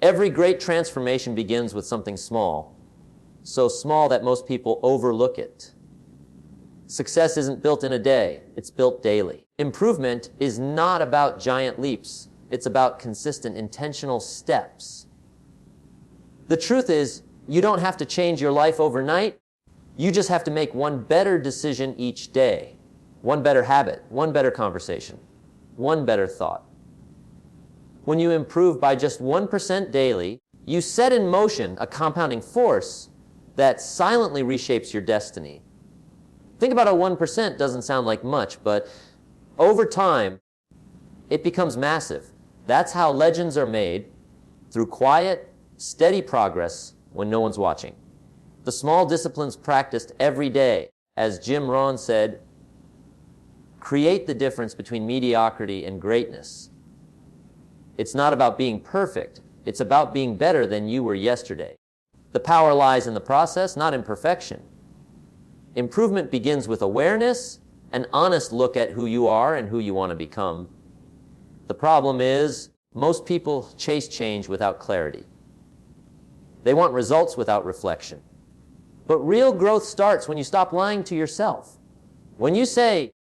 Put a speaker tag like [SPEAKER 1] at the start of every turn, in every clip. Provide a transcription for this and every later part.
[SPEAKER 1] Every great transformation begins with something small, so small that most people overlook it. Success isn't built in a day, it's built daily. Improvement is not about giant leaps, it's about consistent, intentional steps. The truth is, you don't have to change your life overnight, you just have to make one better decision each day, one better habit, one better conversation, one better thought. When you improve by just 1% daily, you set in motion a compounding force that silently reshapes your destiny. Think about how 1% doesn't sound like much, but over time, it becomes massive. That's how legends are made, through quiet, steady progress when no one's watching. The small disciplines practiced every day, as Jim Rohn said, create the difference between mediocrity and greatness. It's not about being perfect, it's about being better than you were yesterday. The power lies in the process, not in perfection. Improvement begins with awareness, an honest look at who you are and who you want to become. The problem is, most people chase change without clarity. They want results without reflection. But real growth starts when you stop lying to yourself. When you say,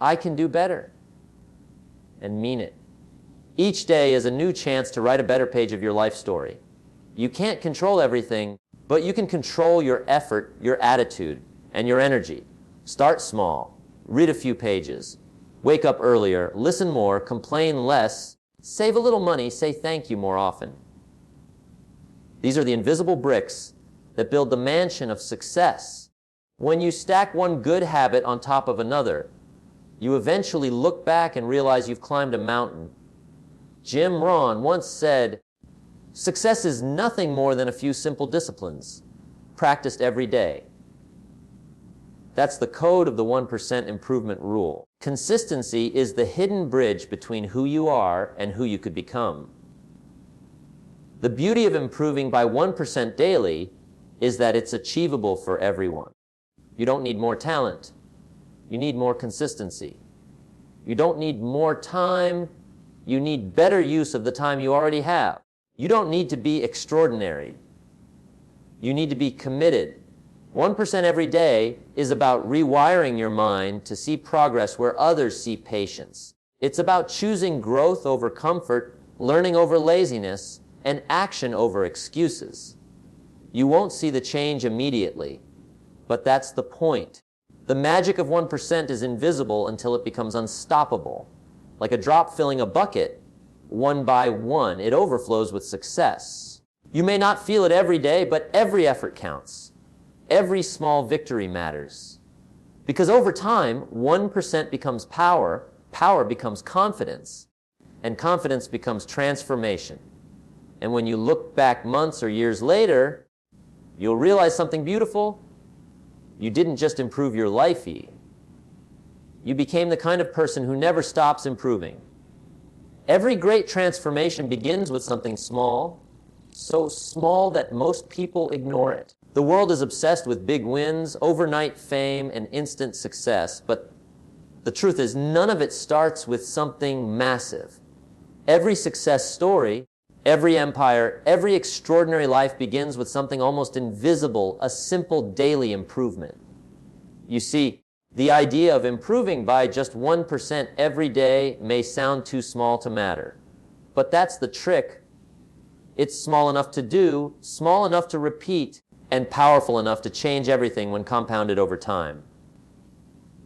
[SPEAKER 1] I can do better, and mean it. Each day is a new chance to write a better page of your life story. You can't control everything, but you can control your effort, your attitude, and your energy. Start small. Read a few pages. Wake up earlier. Listen more. Complain less. Save a little money. Say thank you more often. These are the invisible bricks that build the mansion of success. When you stack one good habit on top of another, you eventually look back and realize you've climbed a mountain. Jim Rohn once said, success is nothing more than a few simple disciplines, practiced every day. That's the code of the 1% improvement rule. Consistency is the hidden bridge between who you are and who you could become. The beauty of improving by 1% daily is that it's achievable for everyone. You don't need more talent. You need more consistency. You don't need more time. You need better use of the time you already have. You don't need to be extraordinary. You need to be committed. 1% every day is about rewiring your mind to see progress where others see patience. It's about choosing growth over comfort, learning over laziness, and action over excuses. You won't see the change immediately, but that's the point. The magic of 1% is invisible until it becomes unstoppable. Like a drop filling a bucket, one by one, it overflows with success. You may not feel it every day, but every effort counts. Every small victory matters. Because over time, 1% becomes power, power becomes confidence, and confidence becomes transformation. And when you look back months or years later, you'll realize something beautiful. You didn't just improve your life, you became the kind of person who never stops improving. Every great transformation begins with something small, so small that most people ignore it. The world is obsessed with big wins, overnight fame, and instant success, but the truth is none of it starts with something massive. Every success story, every empire, every extraordinary life begins with something almost invisible, a simple daily improvement. You see, the idea of improving by just 1% every day may sound too small to matter. But that's the trick. It's small enough to do, small enough to repeat, and powerful enough to change everything when compounded over time.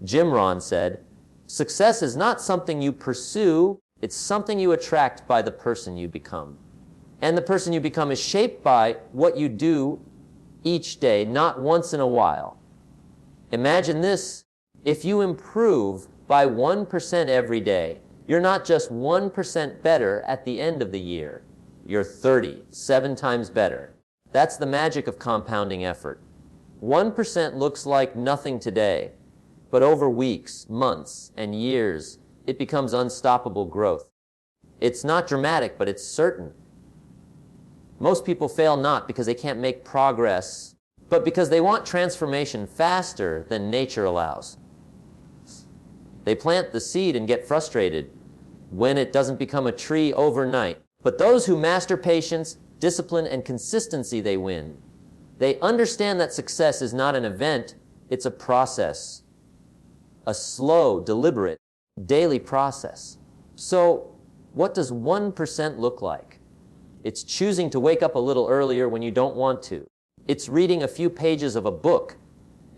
[SPEAKER 1] Jim Rohn said, success is not something you pursue, it's something you attract by the person you become. And the person you become is shaped by what you do each day, not once in a while. Imagine this. If you improve by 1% every day, you're not just 1% better at the end of the year. You're 37 times better. That's the magic of compounding effort. 1% looks like nothing today, but over weeks, months, and years, it becomes unstoppable growth. It's not dramatic, but it's certain. Most people fail not because they can't make progress, but because they want transformation faster than nature allows. They plant the seed and get frustrated when it doesn't become a tree overnight. But those who master patience, discipline, and consistency, they win. They understand that success is not an event, it's a process. A slow, deliberate, daily process. So, what does 1% look like? It's choosing to wake up a little earlier when you don't want to. It's reading a few pages of a book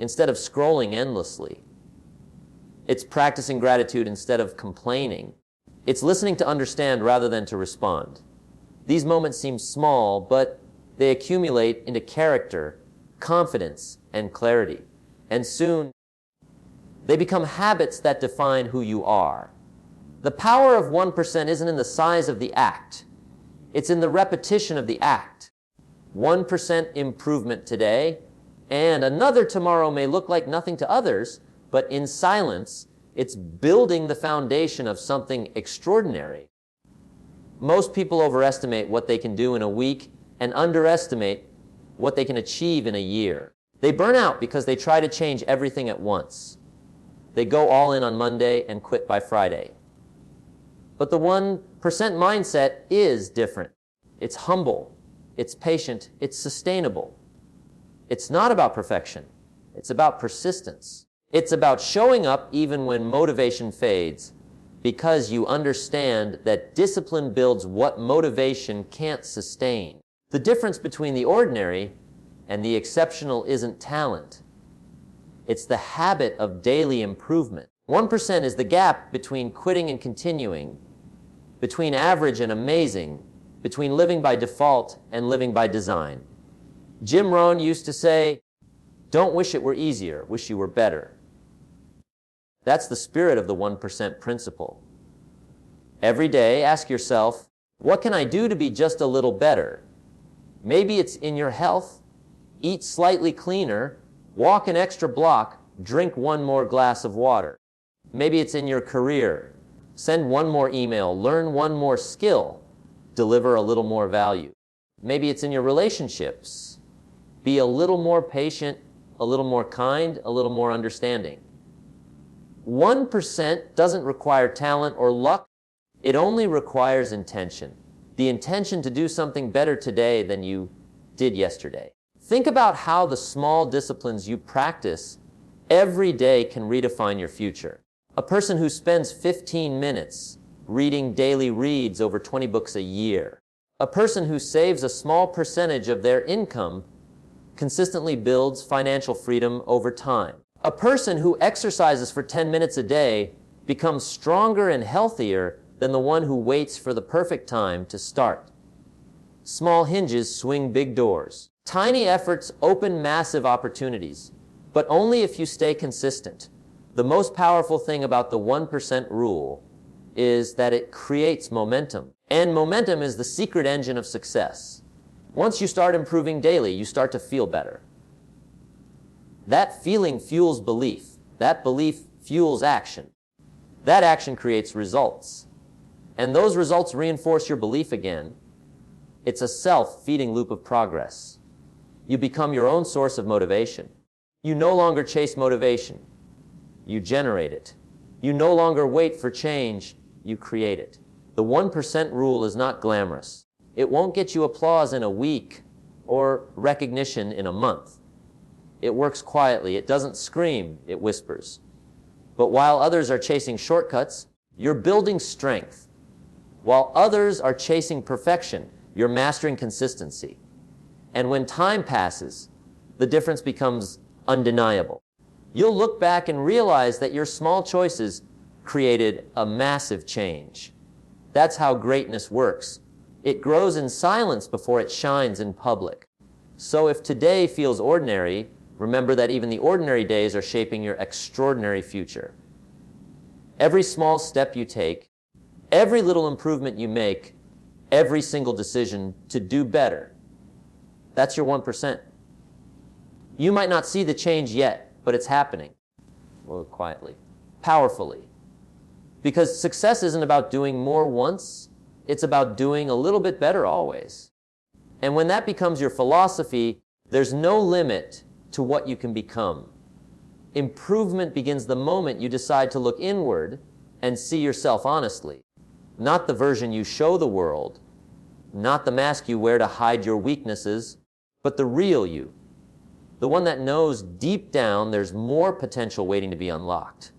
[SPEAKER 1] instead of scrolling endlessly. It's practicing gratitude instead of complaining. It's listening to understand rather than to respond. These moments seem small, but they accumulate into character, confidence, and clarity. And soon, they become habits that define who you are. The power of 1% isn't in the size of the act. It's in the repetition of the act. 1% improvement today, and another tomorrow may look like nothing to others, but in silence, it's building the foundation of something extraordinary. Most people overestimate what they can do in a week and underestimate what they can achieve in a year. They burn out because they try to change everything at once. They go all in on Monday and quit by Friday. But the 1% mindset is different. It's humble, it's patient, it's sustainable. It's not about perfection. It's about persistence. It's about showing up even when motivation fades, because you understand that discipline builds what motivation can't sustain. The difference between the ordinary and the exceptional isn't talent. It's the habit of daily improvement. 1% is the gap between quitting and continuing, between average and amazing, between living by default and living by design. Jim Rohn used to say, "Don't wish it were easier, wish you were better." That's the spirit of the 1% principle. Every day, ask yourself, what can I do to be just a little better? Maybe it's in your health. Eat slightly cleaner, walk an extra block, drink one more glass of water. Maybe it's in your career. Send one more email, learn one more skill, deliver a little more value. Maybe it's in your relationships. Be a little more patient, a little more kind, a little more understanding. 1% doesn't require talent or luck. It only requires intention. The intention to do something better today than you did yesterday. Think about how the small disciplines you practice every day can redefine your future. A person who spends 15 minutes reading daily reads over 20 books a year. A person who saves a small percentage of their income consistently builds financial freedom over time. A person who exercises for 10 minutes a day becomes stronger and healthier than the one who waits for the perfect time to start. Small hinges swing big doors. Tiny efforts open massive opportunities, but only if you stay consistent. The most powerful thing about the 1% rule is that it creates momentum. And momentum is the secret engine of success. Once you start improving daily, you start to feel better. That feeling fuels belief. That belief fuels action. That action creates results. And those results reinforce your belief again. It's a self-feeding loop of progress. You become your own source of motivation. You no longer chase motivation. You generate it. You no longer wait for change. You create it. The 1% rule is not glamorous. It won't get you applause in a week or recognition in a month. It works quietly. It doesn't scream. It whispers. But while others are chasing shortcuts, you're building strength. While others are chasing perfection, you're mastering consistency. And when time passes, the difference becomes undeniable. You'll look back and realize that your small choices created a massive change. That's how greatness works. It grows in silence before it shines in public. So if today feels ordinary, remember that even the ordinary days are shaping your extraordinary future. Every small step you take, every little improvement you make, every single decision to do better, that's your 1%. You might not see the change yet, but it's happening. Well, quietly, powerfully. Because success isn't about doing more once, it's about doing a little bit better always. And when that becomes your philosophy, there's no limit to what you can become. Improvement begins the moment you decide to look inward and see yourself honestly. Not the version you show the world, not the mask you wear to hide your weaknesses, but the real you, the one that knows deep down there's more potential waiting to be unlocked.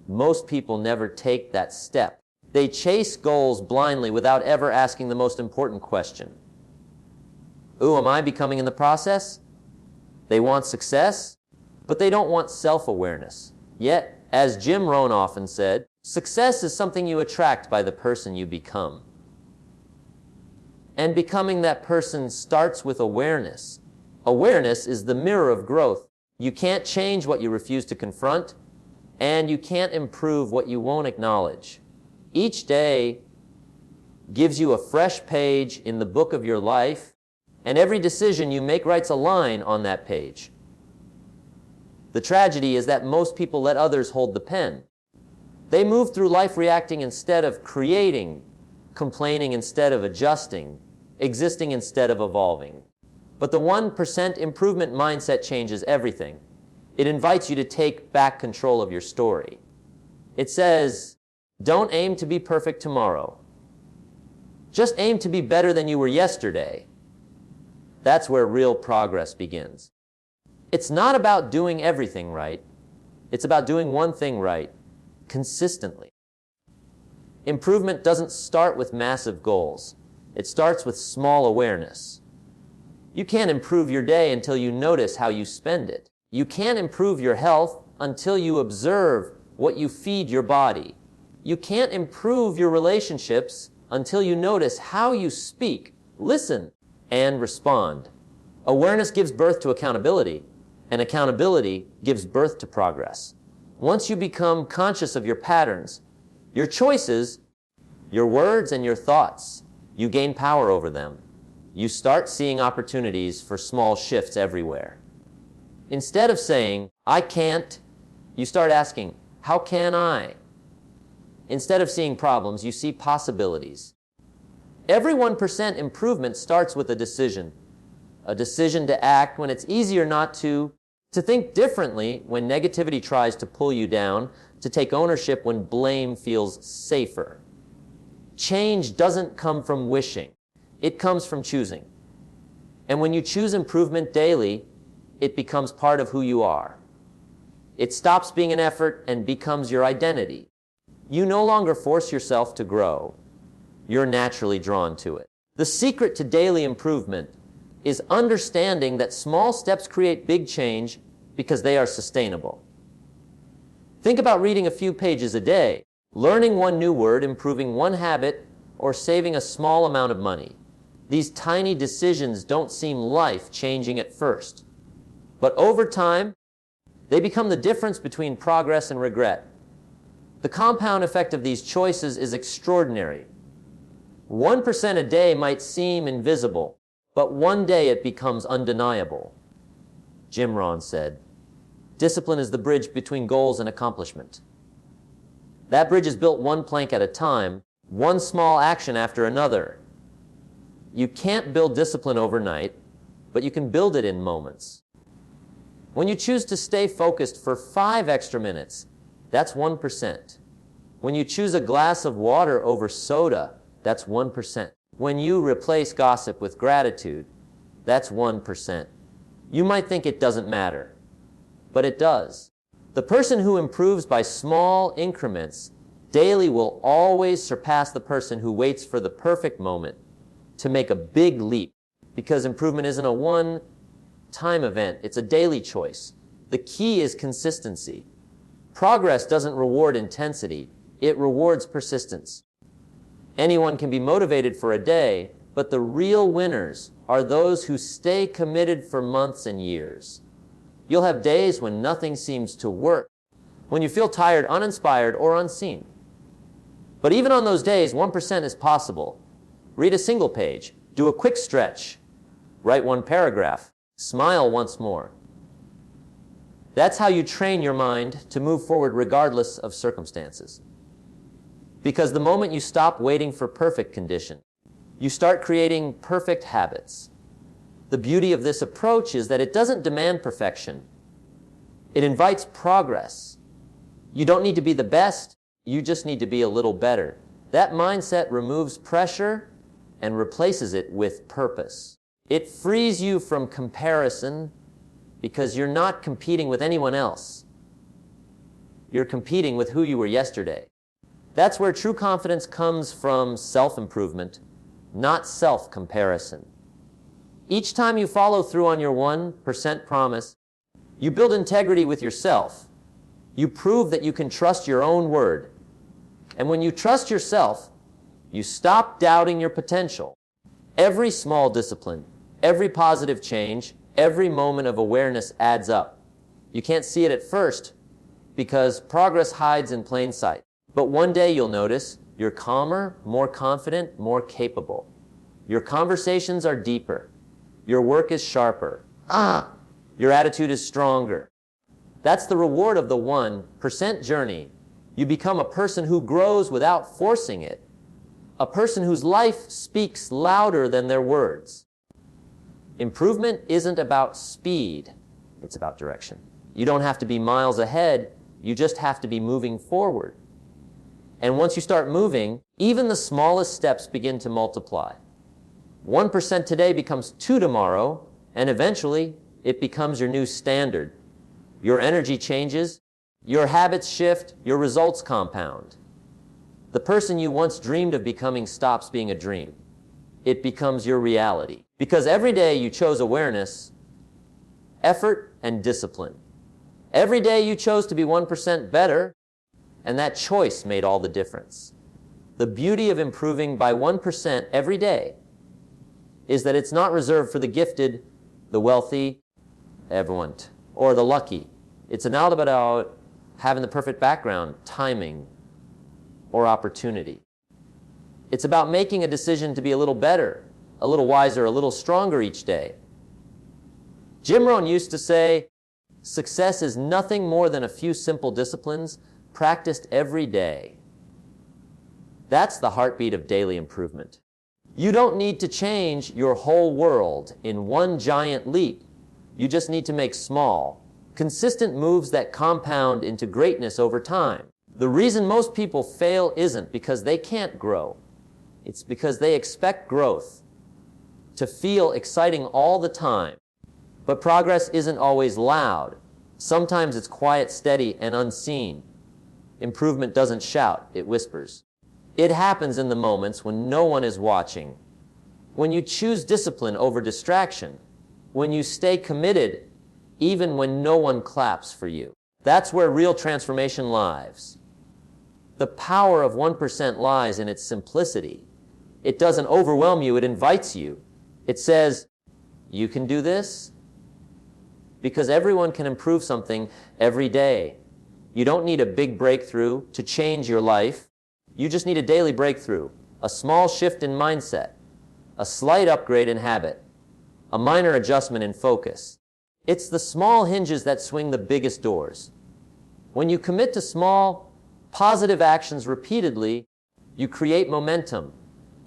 [SPEAKER 1] Most people never take that step. They chase goals blindly without ever asking the most important question. Ooh, am I becoming in the process? They want success, but they don't want self-awareness. Yet, as Jim Rohn often said, success is something you attract by the person you become. And becoming that person starts with awareness. Awareness is the mirror of growth. You can't change what you refuse to confront, and you can't improve what you won't acknowledge. Each day gives you a fresh page in the book of your life, and every decision you make writes a line on that page. The tragedy is that most people let others hold the pen. They move through life reacting instead of creating, complaining instead of adjusting, existing instead of evolving. But the 1% improvement mindset changes everything. It invites you to take back control of your story. It says, don't aim to be perfect tomorrow. Just aim to be better than you were yesterday. That's where real progress begins. It's not about doing everything right. It's about doing one thing right, consistently. Improvement doesn't start with massive goals. It starts with small awareness. You can't improve your day until you notice how you spend it. You can't improve your health until you observe what you feed your body. You can't improve your relationships until you notice how you speak, listen, and respond. Awareness gives birth to accountability, and accountability gives birth to progress. Once you become conscious of your patterns, your choices, your words, and your thoughts, you gain power over them. You start seeing opportunities for small shifts everywhere. Instead of saying, I can't, you start asking, how can I? Instead of seeing problems, you see possibilities. Every 1% improvement starts with a decision to act when it's easier not to think differently when negativity tries to pull you down, to take ownership when blame feels safer. Change doesn't come from wishing. It comes from choosing. And when you choose improvement daily, it becomes part of who you are. It stops being an effort and becomes your identity. You no longer force yourself to grow. You're naturally drawn to it. The secret to daily improvement is understanding that small steps create big change because they are sustainable. Think about reading a few pages a day, learning one new word, improving one habit, or saving a small amount of money. These tiny decisions don't seem life-changing at first, but over time, they become the difference between progress and regret. The compound effect of these choices is extraordinary. 1% a day might seem invisible, but one day it becomes undeniable. Jim Rohn said, discipline is the bridge between goals and accomplishment. That bridge is built one plank at a time, one small action after another. You can't build discipline overnight, but you can build it in moments. When you choose to stay focused for 5 extra minutes, that's 1%. When you choose a glass of water over soda, that's 1%. When you replace gossip with gratitude, that's 1%. You might think it doesn't matter, but it does. The person who improves by small increments daily will always surpass the person who waits for the perfect moment to make a big leap, because improvement isn't a one-time event, it's a daily choice. The key is consistency. Progress doesn't reward intensity, it rewards persistence. Anyone can be motivated for a day, but the real winners are those who stay committed for months and years. You'll have days when nothing seems to work, when you feel tired, uninspired, or unseen. But even on those days, 1% is possible. Read a single page, do a quick stretch, write one paragraph, smile once more. That's how you train your mind to move forward regardless of circumstances. Because the moment you stop waiting for perfect condition, you start creating perfect habits. The beauty of this approach is that it doesn't demand perfection. It invites progress. You don't need to be the best, you just need to be a little better. That mindset removes pressure and replaces it with purpose. It frees you from comparison because you're not competing with anyone else. You're competing with who you were yesterday. That's where true confidence comes from self-improvement, not self-comparison. Each time you follow through on your 1% promise, you build integrity with yourself. You prove that you can trust your own word. And when you trust yourself, you stop doubting your potential. Every small discipline, every positive change, every moment of awareness adds up. You can't see it at first because progress hides in plain sight. But one day you'll notice you're calmer, more confident, more capable. Your conversations are deeper. Your work is sharper. Your attitude is stronger. That's the reward of the 1% journey. You become a person who grows without forcing it. A person whose life speaks louder than their words. Improvement isn't about speed. It's about direction. You don't have to be miles ahead. You just have to be moving forward. And once you start moving, even the smallest steps begin to multiply. 1% today becomes 2 tomorrow, and eventually it becomes your new standard. Your energy changes, your habits shift, your results compound. The person you once dreamed of becoming stops being a dream. It becomes your reality. Because every day you chose awareness, effort, and discipline. Every day you chose to be 1% better, and that choice made all the difference. The beauty of improving by 1% every day is that it's not reserved for the gifted, the wealthy, everyone, or the lucky. It's not about having the perfect background, timing, or opportunity. It's about making a decision to be a little better, a little wiser, a little stronger each day. Jim Rohn used to say, success is nothing more than a few simple disciplines practiced every day. That's the heartbeat of daily improvement. You don't need to change your whole world in one giant leap. You just need to make small, consistent moves that compound into greatness over time. The reason most people fail isn't because they can't grow. It's because they expect growth to feel exciting all the time. But progress isn't always loud. Sometimes it's quiet, steady, and unseen. Improvement doesn't shout, it whispers. It happens in the moments when no one is watching. When you choose discipline over distraction. When you stay committed, even when no one claps for you. That's where real transformation lies. The power of 1% lies in its simplicity. It doesn't overwhelm you, it invites you. It says, you can do this? Because everyone can improve something every day. You don't need a big breakthrough to change your life. You just need a daily breakthrough, a small shift in mindset, a slight upgrade in habit, a minor adjustment in focus. It's the small hinges that swing the biggest doors. When you commit to small, positive actions repeatedly, you create momentum.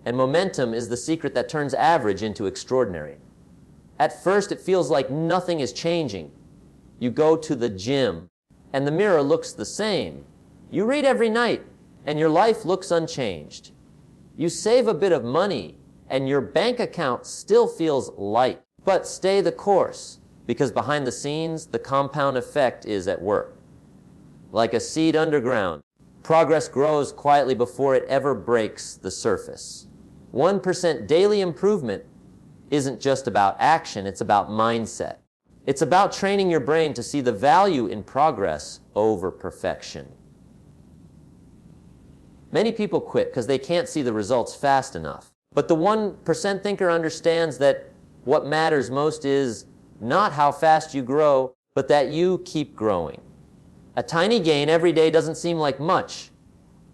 [SPEAKER 1] And momentum is the secret that turns average into extraordinary. At first, it feels like nothing is changing. You go to the gym, and the mirror looks the same. You read every night, and your life looks unchanged. You save a bit of money, and your bank account still feels light. But stay the course, because behind the scenes, the compound effect is at work. Like a seed underground, progress grows quietly before it ever breaks the surface. 1% daily improvement isn't just about action, it's about mindset. It's about training your brain to see the value in progress over perfection. Many people quit because they can't see the results fast enough. But the 1% thinker understands that what matters most is not how fast you grow, but that you keep growing. A tiny gain every day doesn't seem like much,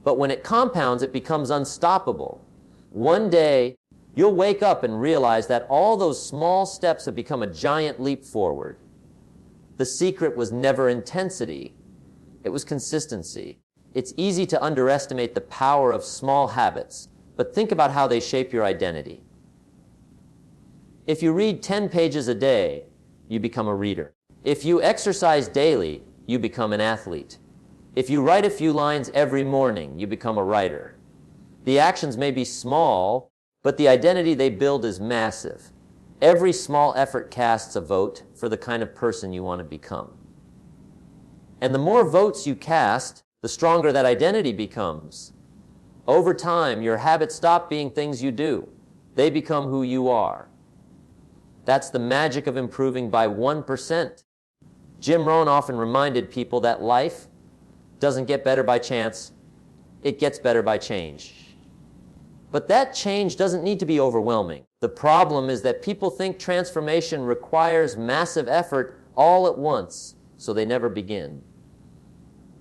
[SPEAKER 1] but when it compounds, it becomes unstoppable. One day, you'll wake up and realize that all those small steps have become a giant leap forward. The secret was never intensity. It was consistency. It's easy to underestimate the power of small habits, but think about how they shape your identity. If you read 10 pages a day, you become a reader. If you exercise daily, you become an athlete. If you write a few lines every morning, you become a writer. The actions may be small, but the identity they build is massive. Every small effort casts a vote for the kind of person you want to become. And the more votes you cast, the stronger that identity becomes. Over time, your habits stop being things you do. They become who you are. That's the magic of improving by 1%. Jim Rohn often reminded people that life doesn't get better by chance, it gets better by change. But that change doesn't need to be overwhelming. The problem is that people think transformation requires massive effort all at once, so they never begin.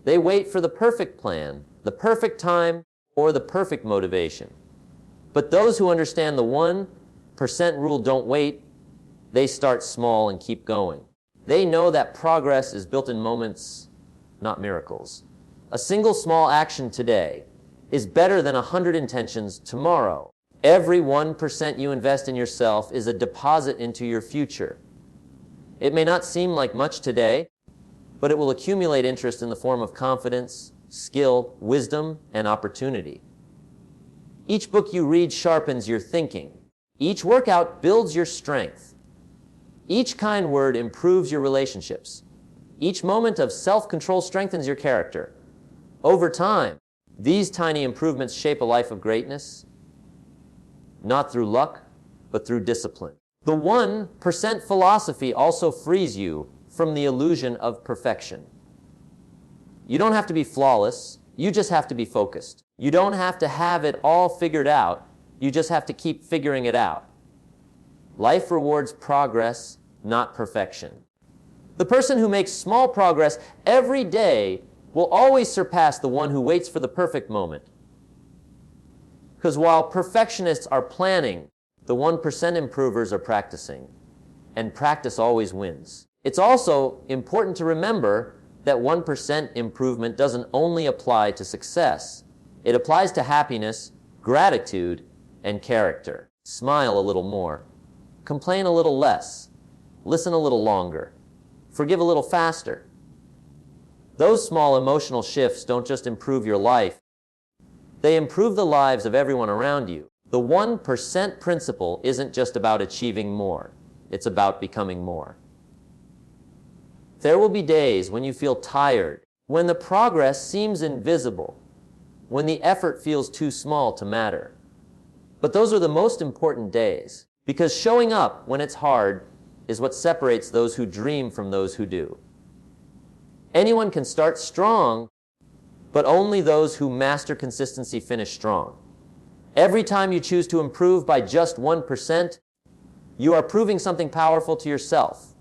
[SPEAKER 1] They wait for the perfect plan, the perfect time, or the perfect motivation. But those who understand the 1% rule don't wait. They start small and keep going. They know that progress is built in moments, not miracles. A single small action today is better than 100 intentions tomorrow. Every 1% you invest in yourself is a deposit into your future. It may not seem like much today, but it will accumulate interest in the form of confidence, skill, wisdom, and opportunity. Each book you read sharpens your thinking. Each workout builds your strength. Each kind word improves your relationships. Each moment of self-control strengthens your character. Over time, these tiny improvements shape a life of greatness, not through luck, but through discipline. The 1% philosophy also frees you from the illusion of perfection. You don't have to be flawless, you just have to be focused. You don't have to have it all figured out, you just have to keep figuring it out. Life rewards progress, not perfection. The person who makes small progress every day will always surpass the one who waits for the perfect moment. Because while perfectionists are planning, the 1% improvers are practicing. And practice always wins. It's also important to remember that 1% improvement doesn't only apply to success. It applies to happiness, gratitude, and character. Smile a little more. Complain a little less. Listen a little longer. Forgive a little faster. Those small emotional shifts don't just improve your life, they improve the lives of everyone around you. The 1% principle isn't just about achieving more, it's about becoming more. There will be days when you feel tired, when the progress seems invisible, when the effort feels too small to matter. But those are the most important days, because showing up when it's hard is what separates those who dream from those who do. Anyone can start strong, but only those who master consistency finish strong. Every time you choose to improve by just 1%, you are proving something powerful to yourself.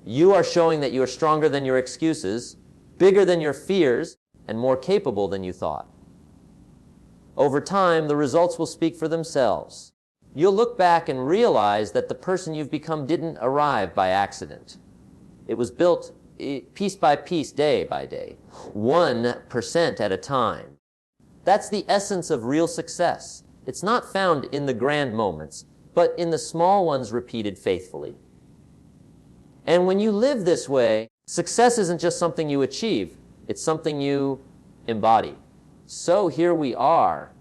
[SPEAKER 1] You are showing that you are stronger than your excuses, bigger than your fears, and more capable than you thought. Over time, the results will speak for themselves. You'll look back and realize that the person you've become didn't arrive by accident. It was built piece by piece, day by day, 1% at a time. That's the essence of real success. It's not found in the grand moments, but in the small ones repeated faithfully. And when you live this way, success isn't just something you achieve, it's something you embody. So here we are,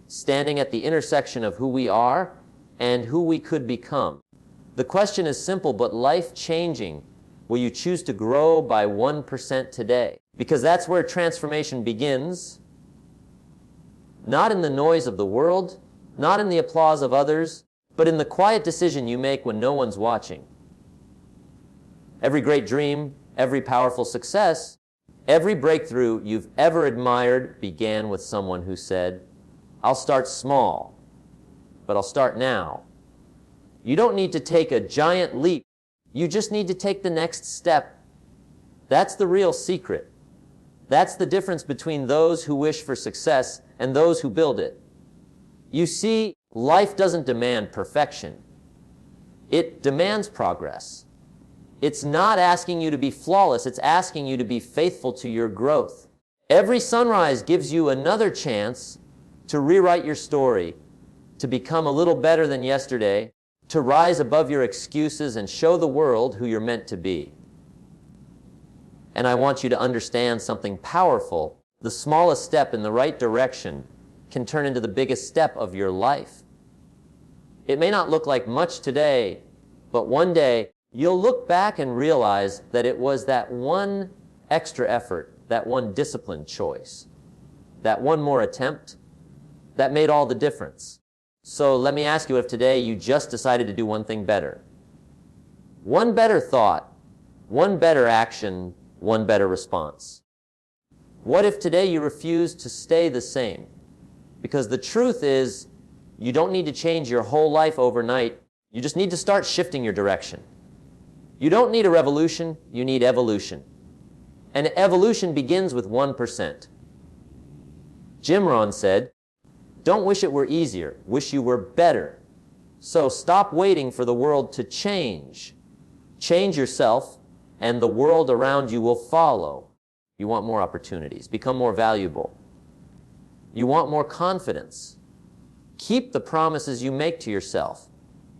[SPEAKER 1] standing at the intersection of who we are and who we could become. The question is simple but life-changing. Will you choose to grow by 1% today? Because that's where transformation begins. Not in the noise of the world, not in the applause of others, but in the quiet decision you make when no one's watching. Every great dream, every powerful success, every breakthrough you've ever admired began with someone who said, "I'll start small, but I'll start now." You don't need to take a giant leap. You just need to take the next step. That's the real secret. That's the difference between those who wish for success and those who build it. You see, life doesn't demand perfection. It demands progress. It's not asking you to be flawless, it's asking you to be faithful to your growth. Every sunrise gives you another chance to rewrite your story, to become a little better than yesterday, to rise above your excuses and show the world who you're meant to be. And I want you to understand something powerful. The smallest step in the right direction can turn into the biggest step of your life. It may not look like much today, but one day you'll look back and realize that it was that one extra effort, that one disciplined choice, that one more attempt that made all the difference. So let me ask you, if today you just decided to do one thing better, one better thought, one better action, one better response. What if today you refuse to stay the same? Because the truth is, you don't need to change your whole life overnight. You just need to start shifting your direction. You don't need a revolution, you need evolution. And evolution begins with 1%. Jim Rohn said, "Don't wish it were easier, wish you were better." So stop waiting for the world to change. Change yourself, and the world around you will follow. You want more opportunities, become more valuable. You want more confidence. Keep the promises you make to yourself.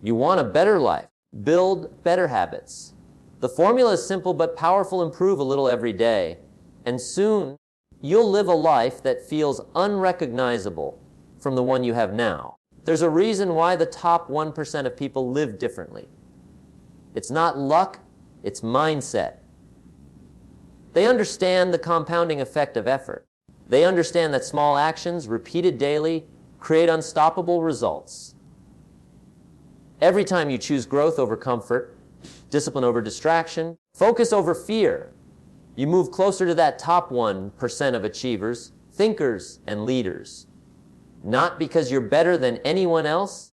[SPEAKER 1] You want a better life, build better habits. The formula is simple but powerful. Improve a little every day, and soon you'll live a life that feels unrecognizable from the one you have now. There's a reason why the top 1% of people live differently. It's not luck, it's mindset. They understand the compounding effect of effort. They understand that small actions, repeated daily, create unstoppable results. Every time you choose growth over comfort, discipline over distraction, focus over fear, you move closer to that top 1% of achievers, thinkers, and leaders. Not because you're better than anyone else,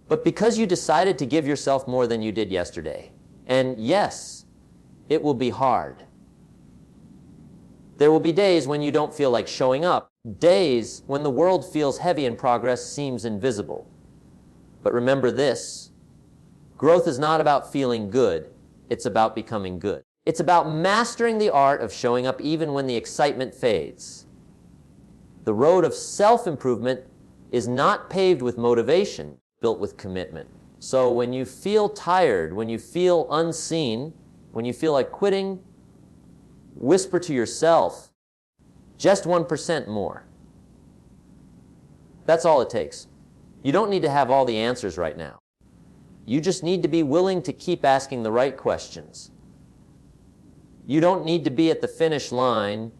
[SPEAKER 1] but because you decided to give yourself more than you did yesterday. And yes, it will be hard. There will be days when you don't feel like showing up, days when the world feels heavy and progress seems invisible. But remember this, growth is not about feeling good, it's about becoming good. It's about mastering the art of showing up even when the excitement fades. The road of self-improvement is not paved with motivation, built with commitment. So when you feel tired, when you feel unseen, when you feel like quitting, whisper to yourself, just 1% more. That's all it takes. You don't need to have all the answers right now. You just need to be willing to keep asking the right questions. You don't need to be at the finish line.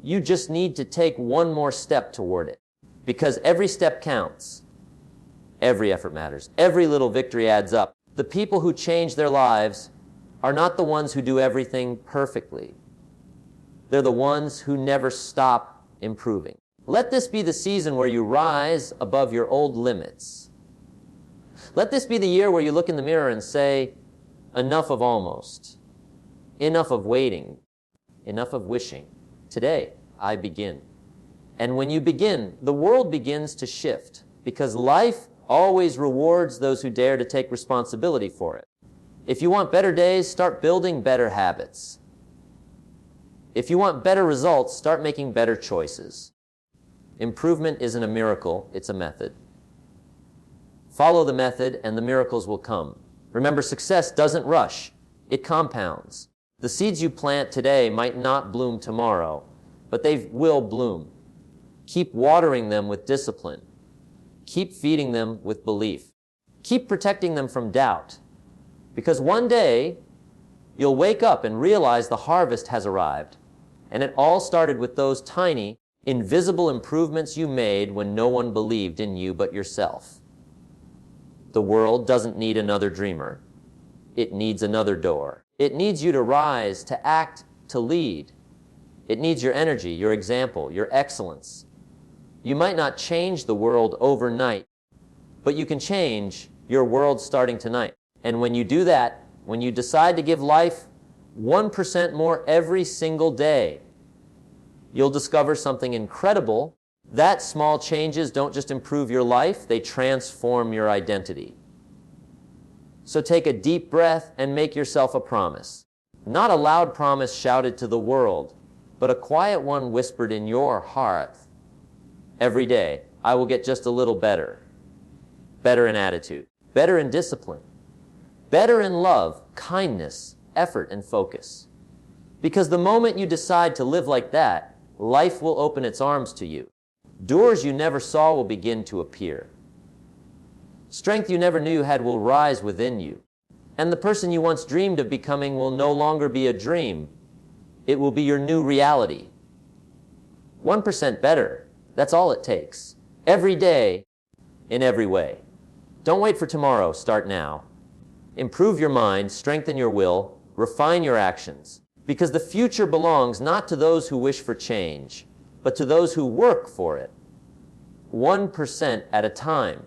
[SPEAKER 1] You just need to take one more step toward it. Because every step counts. Every effort matters. Every little victory adds up. The people who change their lives are not the ones who do everything perfectly. They're the ones who never stop improving. Let this be the season where you rise above your old limits. Let this be the year where you look in the mirror and say, enough of almost, enough of waiting, enough of wishing. Today, I begin. And when you begin, the world begins to shift, because life always rewards those who dare to take responsibility for it. If you want better days, start building better habits. If you want better results, start making better choices. Improvement isn't a miracle, it's a method. Follow the method and the miracles will come. Remember, success doesn't rush, it compounds. The seeds you plant today might not bloom tomorrow, but they will bloom. Keep watering them with discipline. Keep feeding them with belief. Keep protecting them from doubt. Because one day, you'll wake up and realize the harvest has arrived. And it all started with those tiny, invisible improvements you made when no one believed in you but yourself. The world doesn't need another dreamer. It needs another door. It needs you to rise, to act, to lead. It needs your energy, your example, your excellence. You might not change the world overnight, but you can change your world starting tonight. And when you do that, when you decide to give life 1% more every single day, you'll discover something incredible. That small changes don't just improve your life, they transform your identity. So take a deep breath and make yourself a promise. Not a loud promise shouted to the world, but a quiet one whispered in your heart. Every day, I will get just a little better. Better in attitude, better in discipline, better in love, kindness, effort, and focus. Because the moment you decide to live like that, life will open its arms to you. Doors you never saw will begin to appear. Strength you never knew you had will rise within you. And the person you once dreamed of becoming will no longer be a dream. It will be your new reality. 1% better. That's all it takes. Every day, in every way. Don't wait for tomorrow. Start now. Improve your mind, strengthen your will, refine your actions. Because the future belongs not to those who wish for change, but to those who work for it. 1% at a time.